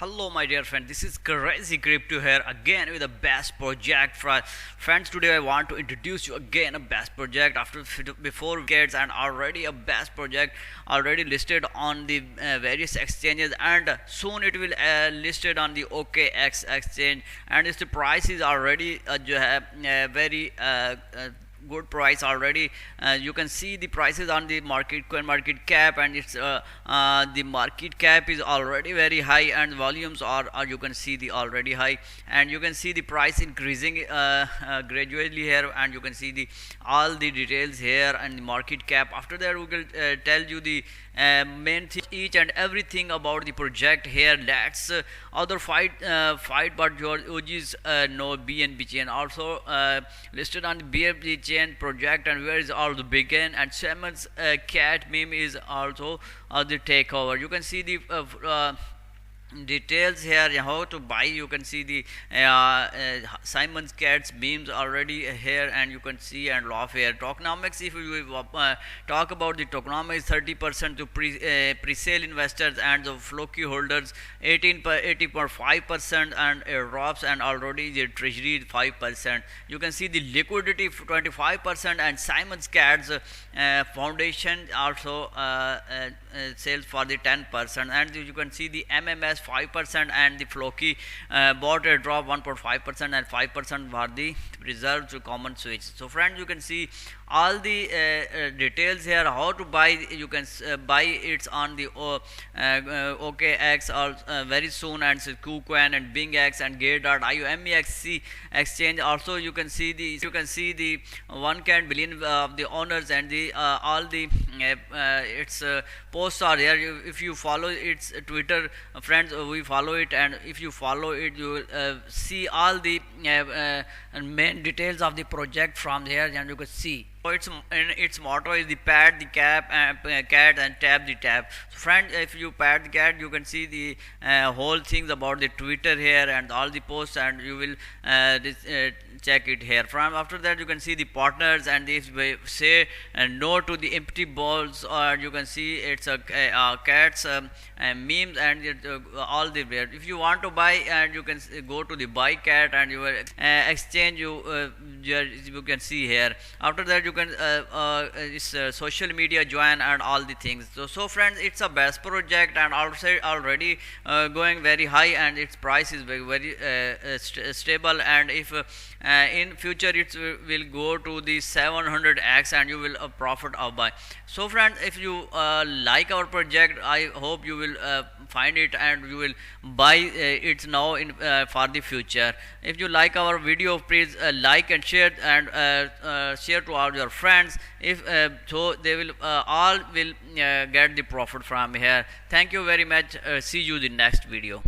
Hello, my dear friend. This is Crazy Crypto here again with the best project. Friends, today I want to introduce you again a best project after before decades and already a best project already listed on the various exchanges, and soon it will listed on the OKX exchange, and its the price is already very good price already. You can see the prices on the market coin market cap, and it's the market cap is already very high, and volumes are you can see the already high, and you can see the price increasing gradually here, and you can see the all the details here and the market cap. After that we will tell you the main thing, each and everything about the project here. Let's other fight but your OG's no BNB chain also listed on the BNB chain project, and where is all the begin, and Simon's cat meme is also the takeover. You can see the details here how to buy. You can see the Simon's Cats beams already here, and you can see and laugh here. Tokenomics, if we talk about the tokenomics, 30% to pre-sale investors and the floki holders, 80.5%, and drops, and already the treasury 5%. You can see the liquidity 25%, and Simon's Cats foundation also sales for the 10%, and you can see the MMS 5%, and the Floki bought a drop 1.5%, and 5% for the reserve to common switch. So friends, you can see all the details here how to buy. You can buy it's on the OKX very soon, and KuCoin and BingX and Gate.io MEXC exchange. Also you can see the 1 billion of the owners, and the all the its posts are there. If you follow its Twitter, friends, we follow it, and if you follow it, you will see all the main details of the project from here, and you can see. So its motto is the pad the cap cat and tap the tap. So friend, if you pad the cat, you can see the whole things about the Twitter here and all the posts, and you will check it here. From after that, you can see the partners, and if we say no to the empty balls, or you can see it's a cats memes, and all the there. If you want to buy, and you can go to the buy cat, and you will exchange you can see here. After that, you can social media join and all the things. So friends, it's a best project, and also already going very high, and its price is very stable, and if in future it will go to the 700x, and you will profit of buy. So friends, if you like our project, I hope you will find it, and you will buy it now in for the future. If you like our video, please like and share, and share to all your friends. If so, they will all will get the profit from here. Thank you very much. See you in the next video.